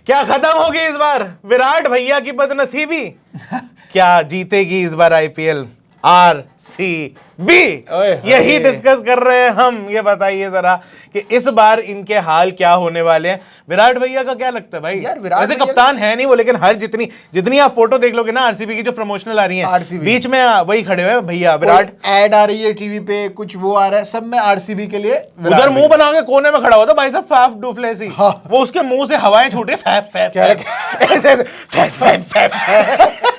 क्या खत्म होगी इस बार विराट भैया की बदनसीबी? क्या जीतेगी इस बार आईपीएल आरसीबी? यही डिस्कस कर रहे हैं हम। ये बताइए जरा कि इस बार इनके हाल क्या होने वाले हैं। विराट भैया का क्या लगता है भाई? यार विराट वैसे कप्तान है नहीं वो, लेकिन हर जितनी आप फोटो देख लोगे ना आरसीबी की जो प्रमोशनल आ रही है, बीच में वही खड़े हुए भैया विराट। ऐड आ रही है टीवी पे, कुछ वो आ रहा है, सब में आरसीबी के लिए। उधर मुंह बना के कोने में खड़ा हुआ था भाई साहब फाफ डू प्लेसी। वो उसके मुंह से हवाएं छूटे फैफ फैफ ऐसे फैफ फैफ फैफ।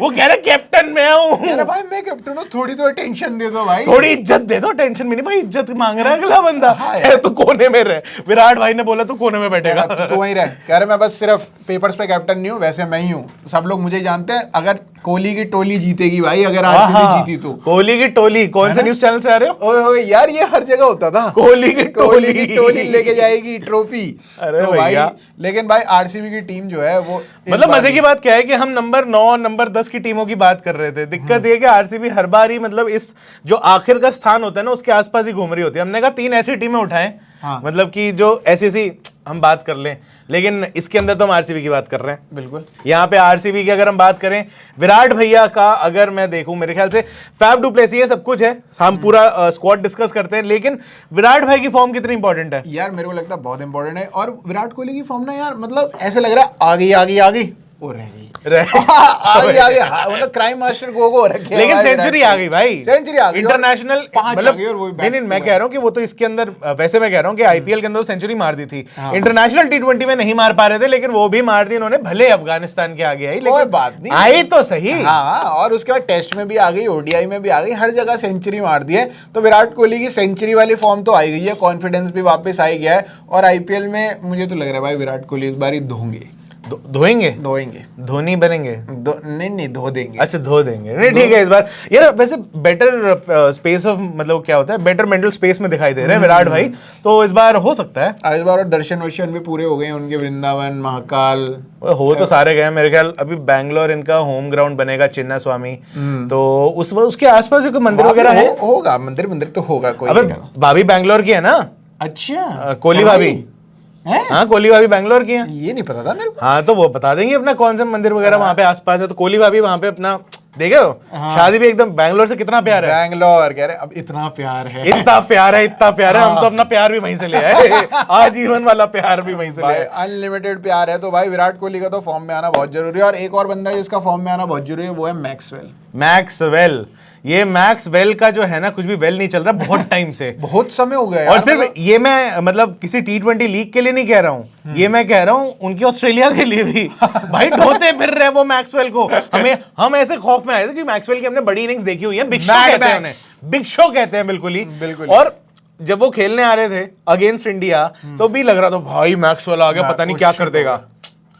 वो कह रहे कैप्टन मैं हूँ। भाई मैं कैप्टन हूँ, थोड़ी तो टेंशन दे दो भाई, थोड़ी इज्जत दे दो। टेंशन भी नहीं भाई, इज्जत मांग रहा है अगला बंदा। है तो कोने में रहे। विराट भाई ने बोला तू कोने में बैठेगा। तू वहीं रह। कह रहे मैं बस सिर्फ पेपर्स पे कैप्टन नहीं हूँ, वैसे मैं ही हूँ, सब लोग मुझे जानते हैं। अगर कोहली की टोली जीतेगी भाई, अगर आरसीबी जीती तो। कोहली की टोली कौन से न्यूज चैनल से आ रहे हो? ओए ओए यार, ये हर जगह होता था। कोहली की टोली लेके जाएगी ट्रॉफी। अरे तो भाई, लेकिन भाई आरसीबी की टीम जो है वो, मतलब मजे की बात क्या है कि हम नंबर 9 नंबर 10 की टीमों की बात कर रहे थे। दिक्कत ये कि आरसीबी हर बार ही मतलब इस जो आखिर का स्थान होता है ना उसके आसपास ही घूम रही होती है। हमने कहा 3 ऐसी टीमें उठाएं, मतलब कि जो ऐसी हम बात कर लें, लेकिन इसके अंदर तो हम आरसीबी की बात कर रहे हैं। बिल्कुल। यहाँ पे आरसीबी की अगर हम बात करें, विराट भैया का अगर मैं देखूं, मेरे ख्याल से फैफ डू प्लेसी है, सब कुछ है, हम पूरा स्क्वाड डिस्कस करते हैं, लेकिन विराट भाई की फॉर्म कितनी इंपॉर्टेंट है? यार मेरे को लगता है बहुत इंपॉर्टेंट है। और विराट कोहली की फॉर्म ना यार, मतलब ऐसे लग रहा है आ गई और रह गई आगे मतलब क्राइम मास्टर गो रखे। लेकिन सेंचुरी आ गई भाई, सेंचुरी आ गई, इंटरनेशनल मतलब नहीं, मैं कह रहा हूं कि वो तो इसके अंदर, वैसे मैं कह रहा हूं कि आईपीएल के अंदर सेंचुरी मार दी थी। इंटरनेशनल टी20 में नहीं मार पा रहे थे, लेकिन वो भी मार दी इन्होंने, भले अफगानिस्तान के आगे आई, लेकिन बात नहीं आई तो सही। हाँ, और उसके बाद टेस्ट में भी आ गई, ओडीआई में भी आ गई, हर जगह सेंचुरी मार दी है। तो विराट कोहली की सेंचुरी वाली फॉर्म तो आई गई है, कॉन्फिडेंस भी वापस आई गया है। और आईपीएल में मुझे तो लग रहा है भाई विराट कोहली इस बार ही धोएंगे धोनी बनेंगे। नहीं धो देंगे। अच्छा धो देंगे, नहीं ठीक है इस बार। यार वैसे बेटर स्पेस ऑफ, मतलब क्या होता है, बेटर मेंटल स्पेस में दिखाई दे रहे हैं विराट भाई, तो इस बार हो सकता है। इस बार और दर्शन वर्शन भी पूरे हो गए हैं उनके, वृंदावन महाकाल हो तो सारे गए मेरे ख्याल। अभी बैंगलोर इनका होम ग्राउंड बनेगा, चिन्ना स्वामी, तो उसके आसपास जो मंदिर वगैरह है, होगा मंदिर तो होगा कोई। भाभी बैंगलोर की है ना? अच्छा, कोहली भाभी। हाँ, कोहली भाभी बैंगलोर की है, ये नहीं पता था मेरे को। हाँ, तो वो बता देंगे अपना कौन सा मंदिर वगैरह वहाँ पे आसपास है। तो कोहली भाभी वहाँ पे अपना देखे हो, शादी भी एकदम बैंगलोर से। कितना प्यार है बैंगलोर, कह रहे अब इतना प्यार है, इतना प्यार है, इतना प्यार है। हम तो अपना प्यार भी वहीं से ले आए, आजीवन वाला प्यार भी वहीं से ले आए, अनलिमिटेड प्यार है। तो भाई विराट कोहली का तो फॉर्म में आना बहुत जरूरी है। और एक और बंदा जिसका फॉर्म में आना बहुत जरूरी है, वो है मैक्सवेल। ये मैक्सवेल का जो है ना, कुछ भी वेल नहीं चल रहा बहुत टाइम से, बहुत समय हो गया। और सिर्फ ये मैं मतलब किसी टी20 लीग के लिए नहीं कह रहा हूँ, ये मैं कह रहा हूँ उनकी ऑस्ट्रेलिया के लिए भी। भाई ढोते फिर रहे वो मैक्सवेल को। हम ऐसे खौफ में आए थे कि मैक्सवेल की हमने बड़ी इनिंग्स देखी हुई है, बिग शो कहते हैं उन्हें, बिग शो कहते हैं बिल्कुल ही। और जब वो खेलने आ रहे थे अगेंस्ट इंडिया, तो भी लग रहा था भाई मैक्सवेल आ गया, पता नहीं क्या कर देगा।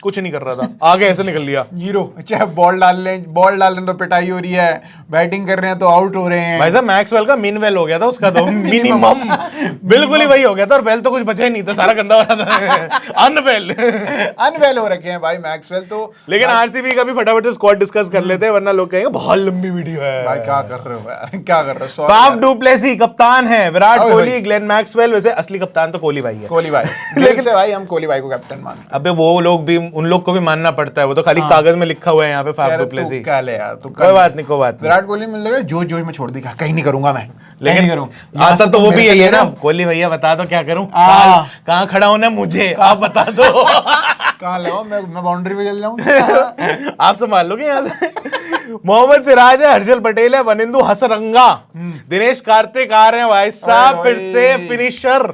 कुछ नहीं कर रहा था, आगे ऐसे निकल लिया जीरो। चाहे बॉल डालने तो पिटाई हो रही है, बैटिंग कर रहे हैं तो आउट हो रहे हैं। भाई साहब मैक्सवेल का मिनवेल हो गया था उसका तो मिनिमम बिल्कुल ही वही हो गया था, और वेल तो कुछ बचा ही नहीं था, सारा गंदा हो रहा था। अनवेल हो रखे हैं भाई मैक्सवेल तो। लेकिन आरसीबी का भी फटाफट से स्क्वाड डिस्कस कर लेते हैं, वरना लोग कहेंगे बहुत लंबी वीडियो है। भाई क्या कर रहे हो यार, क्या कर रहे हो? फैफ डू प्लेसी कप्तान है, विराट कोहली, ग्लेन मैक्सवेल। वैसे असली कप्तान तो कोहली भाई है, कोहली भाई। लेकिन से भाई हम कोहली भाई को कैप्टन मानते हैं। अबे वो लोग भी, उन लोग को भी मानना पड़ता है, वो तो खाली कागज में लिखा हुआ है यहाँ पे फैफ डू प्लेसी। कोई बात नहीं। विराट कोहली मिल रहा है जोश में छोड़ दी, कहीं नहीं करूंगा मैं, लेकिन आता तो वो भी यही है ना, कोहली भैया बता दो क्या करूं, कहाँ खड़ा होना मुझे, आप बता दो। कहाँ लगाओ, मैं बाउंड्री पे चल जाऊं। आप संभाल लोगे यहाँ से। मोहम्मद सिराज है, हर्षल पटेल है, वनिंदु हसरंगा, दिनेश कार्तिक आ रहे हैं भाई साहब फिर से फिनिशर।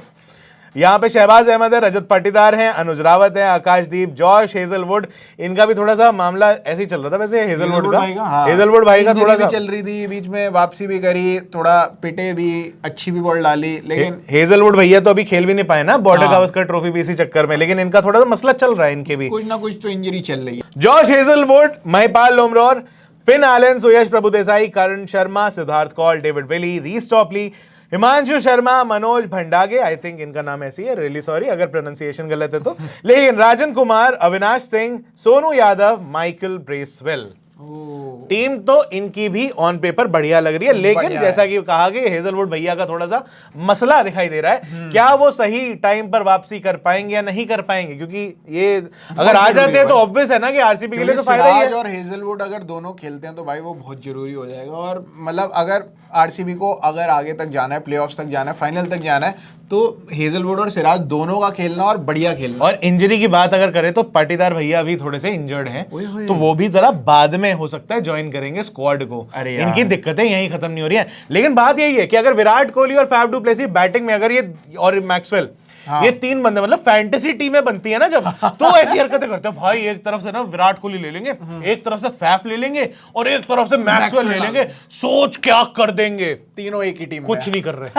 यहाँ पे शहबाज अहमद है, रजत पाटीदार हैं, अनुज रावत है, आकाशदीप, जॉश हेजलवुड। इनका भी थोड़ा सा मामला ऐसे ही चल रहा था वैसे, हेजलवुड भाई का थोड़ा सा चल रही थी बीच में, वापसी भी करी, थोड़ा पिटे भी, अच्छी भी बॉल डाली, लेकिन हेजलवुड भैया तो अभी खेल भी नहीं पाए ना बॉर्डर गावस्कर ट्रॉफी भी इसी चक्कर में, लेकिन इनका थोड़ा सा मसला चल रहा है, इनके भी कुछ ना कुछ तो इंजरी चल रही है। Josh Hazlewood, Mahipal Lomror, Finn Allen, Suyash Prabhudessai, Karan Sharma, Siddharth Kaul, David Willey, Reece Topley, Himanshu Sharma, Manoj Bhandage, I think इनका नाम ऐसी है, रियली सॉरी अगर प्रोनाउंसिएशन गलत है तो, लेकिन Rajan Kumar, Avinash Singh, Sonu Yadav, Michael Bracewell. Team तो इनकी भी ऑन पेपर बढ़िया लग रही है, लेकिन जैसा कि कहा कि हेजलवुड भैया का थोड़ा सा मसला दिखाई दे रहा है, क्या वो सही टाइम पर वापसी कर पाएंगे या नहीं कर पाएंगे, क्योंकि ये अगर आ जाते हैं तो ऑब्वियस है ना कि आरसीबी के लिए तो फायदा ही है। और हेजलवुड अगर दोनों खेलते हैं तो भाई वो बहुत जरूरी हो जाएगा, और मतलब अगर आरसीबी को अगर आगे तक जाना है, प्लेऑफ्स तक जाना है, फाइनल तक जाना है, तो हेजलवुड और सिराज दोनों का खेलना और बढ़िया खेलना। और इंजरी की बात अगर करें तो पाटीदार भैया भी थोड़े से इंजर्ड हैं, तो वो भी जरा बाद में हो सकता है ज्वाइन करेंगे स्क्वाड को। इनकी दिक्कतें यहीं खत्म नहीं हो रही हैं। लेकिन बात यही है कि अगर विराट कोहली और फैफ डू प्लेसी बैटिंग में अगर ये और मैक्सवेल ये तीन बंदे मतलब फैंटेसी टीमें बनती है ना जब, तो ऐसी हरकतें करते हैं भाई, एक तरफ से ना विराट कोहली ले लेंगे, एक तरफ से फैफ ले लेंगे और एक तरफ से मैक्सवेल ले लेंगे, सोच क्या कर देंगे। तीनों एक ही टीम कुछ नहीं कर रहे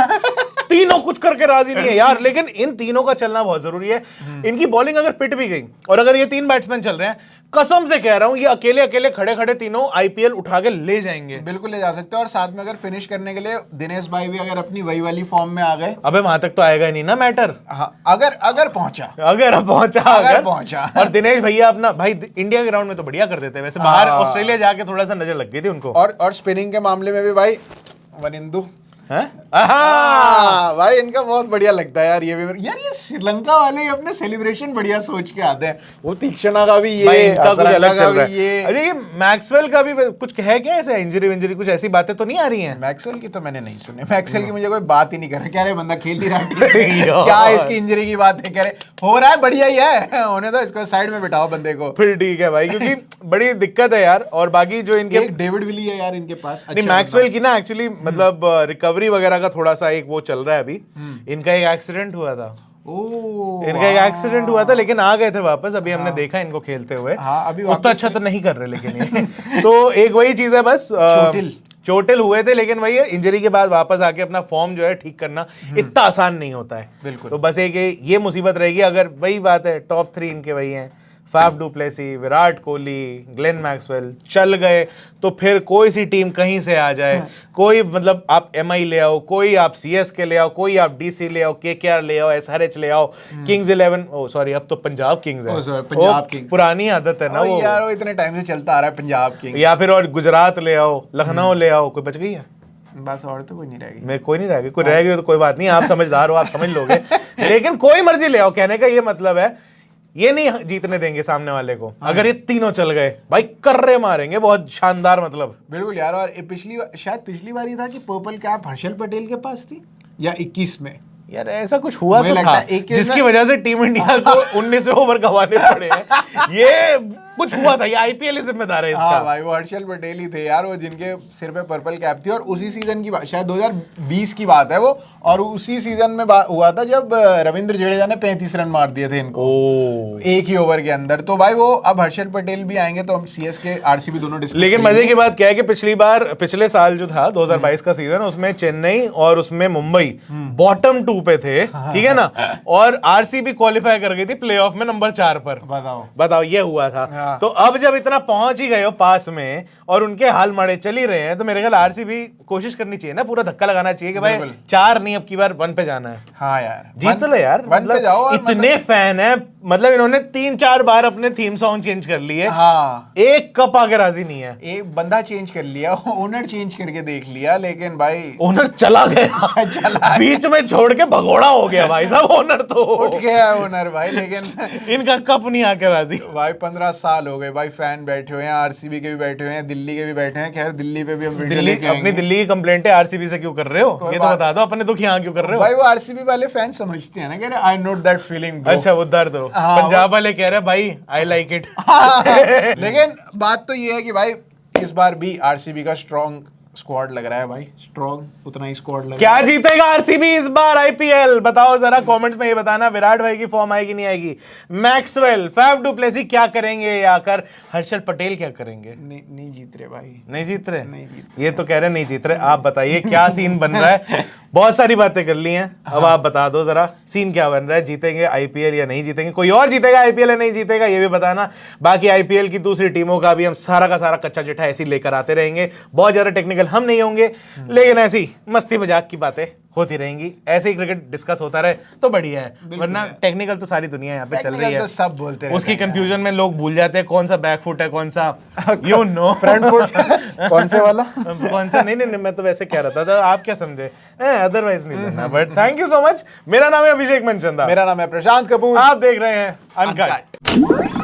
तीनों कुछ करके राजी नहीं है यार, लेकिन इन तीनों का चलना बहुत जरूरी है। इनकी बॉलिंग अगर पिट भी गई और अगर ये तीन बैट्समैन चल रहे हैं, कसम से कह रहा हूं ये अकेले अकेले खड़े खड़े तीनों आईपीएल उठा के ले जाएंगे। बिल्कुल ले जा सकते हैं। और साथ में अगर फिनिश करने के लिए दिनेश भाई भी अगर अपनी वही वाली फॉर्म में आ गए, अबे वहां तक तो आएगा ही नहीं ना मैटर। हाँ, अगर पहुंचा और दिनेश भैया अपना भाई इंडिया के ग्राउंड में तो बढ़िया कर देते हैं, वैसे बाहर ऑस्ट्रेलिया जाके थोड़ा सा नजर लग गई थी उनको। और स्पिनिंग के मामले में भी भाई वनिंदु है भाई इनका बहुत बढ़िया लगता है यार। ये भी यार ये श्रीलंका वाले अपने सेलिब्रेशन बढ़िया सोच के आते हैं। वो तीक्ष्णा का भी ये, इनका कुछ अलग चल रहा है। अरे ये मैक्सवेल का भी कुछ है क्या, ऐसे इंजरी कुछ ऐसी बातें तो नहीं आ रही हैं? मैक्सवेल की तो मैंने नहीं सुनी। मैक्सवेल की मुझे कोई बात ही नहीं कर रहा। कह रहे बंदा खेल ही रहा है क्या इसकी इंजरी की बात है? कह रहे हो रहा है बढ़िया ही है, होने दो इसको, साइड में बिठाओ बंदे को। फिर ठीक है भाई, क्योंकि बड़ी दिक्कत है यार। और बाकी जो इनके डेविड विली है यार इनके पास। नहीं मैक्सवेल की ना एक्चुअली मतलब रिकवरी वगैरह का थोड़ा सा एक वो चल रहा है अभी। इनका एक एक्सीडेंट हुआ था, लेकिन आ गए थे वापस। अभी हमने देखा इनको खेलते हुए। अभी उतना अच्छा तो नहीं कर रहे लेकिन ये तो एक वही चीज है बस, चोटिल हुए थे, लेकिन वही इंजरी के बाद वापस आके अपना फॉर्म जो है ठीक करना इतना आसान नहीं होता है। बिल्कुल। तो बस एक ये मुसीबत रहेगी। अगर वही बात है, टॉप 3 इनके वही हैं, Faf du Plessis, Virat Kohli, Glenn Maxwell चल गए तो फिर कोई सी टीम कहीं से आ जाए, कोई मतलब आप एमआई ले आओ, कोई आप सीएसके ले आओ, कोई आप डीसी ले आओ, केकेआर ले आओ, एसआरएच ले आओ, किंग्स 11 सॉरी अब तो पंजाब किंग्स है, पंजाब किंग्स पुरानी आदत है ना वो यार, वो इतने टाइम से चलता आ रहा है पंजाब किंग्स। या फिर और गुजरात ले आओ, लखनऊ ले आओ, कोई बच गई है? बस और तो कोई नहीं रहेगी। मैं कोई नहीं रहेगी, कोई रह गई तो कोई बात नहीं, आप समझदार हो, आप समझ लोगे। लेकिन कोई मर्जी ले आओ, कहने का ये मतलब है ये नहीं जीतने देंगे सामने वाले को। अगर ये तीनों चल गए भाई कर्रे मारेंगे बहुत शानदार। मतलब बिल्कुल यार। और शायद पिछली बार ही था कि पर्पल कैप हर्षल पटेल के पास थी या 21 में यार, ऐसा कुछ हुआ तो था जिसकी वजह से टीम इंडिया को 19 ओवर गंवाने पड़े हैं। ये कुछ हुआ था, ये आईपीएल ही जिम्मेदार है इसका। हाँ भाई, वो हर्षल पटेल ही थे यार, वो जिनके सिर पे पर्पल कैप थी। और उसी सीजन की बात, शायद 2020 की बात है वो, और उसी सीजन में हुआ था जब रविंद्र जडेजा ने 35 रन मार दिए थे इनको एक ही ओवर के अंदर। तो भाई वो अब हर्षल पटेल भी आएंगे तो हम सीएसके आरसीबी दोनों डिस्कस। लेकिन मजे की बात क्या है कि पिछले साल जो था 2022 का सीजन, उसमें चेन्नई और उसमें मुंबई बॉटम 2 पे थे, ठीक है ना, और आरसीबी क्वालिफाई कर गई थी प्लेऑफ में नंबर 4 पर। बताओ ये हुआ था। तो अब जब इतना पहुंच ही गए हो पास में और उनके हाल माड़े चल ही रहे हैं, तो मेरे ख्याल आरसीबी कोशिश करनी चाहिए ना, पूरा धक्का लगाना चाहिए कि भाई 4 नहीं अब की बार 1 पे जाना है। हाँ यार, जीत लो यार, 1 पे जाओ। इतने फैन है, मतलब इन्होंने 3-4 बार अपने थीम सॉन्ग चेंज कर लिए। हाँ, एक कप आके राजी नहीं है। एक बंदा चेंज कर लिया, ओनर चेंज करके देख लिया, लेकिन भाई ओनर चला गया बीच में छोड़ के भगोड़ा हो गया भाई साहब। ओनर तो उठ गया ओनर भाई, लेकिन इनका कप नहीं आके राजी भाई। 15 साल हो गए भाई, फैन बैठे हुए हैं, आरसीबी के भी बैठे हुए हैं, दिल्ली के भी बैठे हैं। खैर दिल्ली पे भी हम अपनी दिल्ली की कंप्लेंट है, आरसीबी से क्यों कर रहे हो ये तो बता दो, अपने दुख यहाँ क्यों कर रहे हो भाई? वो आरसीबी वाले फैन समझते हैं ना, कह रहे आई नोट दैट फीलिंग। अच्छा वो दर्द हो। पंजाब वाले कह रहे भाई आई लाइक इट। लेकिन बात तो ये है कि भाई इस बार भी आरसीबी का स्ट्रॉन्ग स्क्वाड लग रहा है भाई, स्ट्रॉन्ग उतना ही स्क्वाड लग क्या रहा है। जीतेगा आरसीबी इस बार आईपीएल? बताओ जरा कमेंट्स में ये बताना। विराट भाई की फॉर्म आएगी नहीं आएगी? मैक्सवेल, फैफ डू प्लेसी क्या करेंगे, या आकर हर्षल पटेल क्या करेंगे? नहीं जीत रहे भाई, नहीं जीत रहे। नहीं जीत ये तो कह रहे नहीं जीत रहे। आप बताइए क्या सीन बन रहा है? बहुत सारी बातें कर ली हैं, अब आप बता दो जरा सीन क्या बन रहा है। जीतेंगे आईपीएल या नहीं जीतेंगे? कोई और जीतेगा आईपीएल या नहीं जीतेगा ये भी बताना। बाकी आईपीएल की दूसरी टीमों का भी हम सारा का सारा कच्चा चिट्ठा ऐसे लेकर आते रहेंगे। बहुत ज्यादा टेक्निकल हम नहीं होंगे, लेकिन ऐसी मस्ती मजाक की बातें होती रहेंगी, ऐसे ही क्रिकेट डिस्कस होता रहे तो बढ़िया है, वरना टेक्निकल तो सारी दुनिया यहाँ पे चल रही है, तो सब बोलते रहते उसकी कंफ्यूजन में लोग भूल जाते हैं कौन सा बैक फुट है, कौन सा यू नो फ्रंट फुट कौन से वाला कौन सा, नहीं मैं तो वैसे कह रहा था, तो आप क्या समझे, अदरवाइज नहीं लेना। But thank you so much. मेरा नाम है अभिषेक मनचंदा, मेरा नाम है प्रशांत कपूर, आप देख रहे हैं अनकट।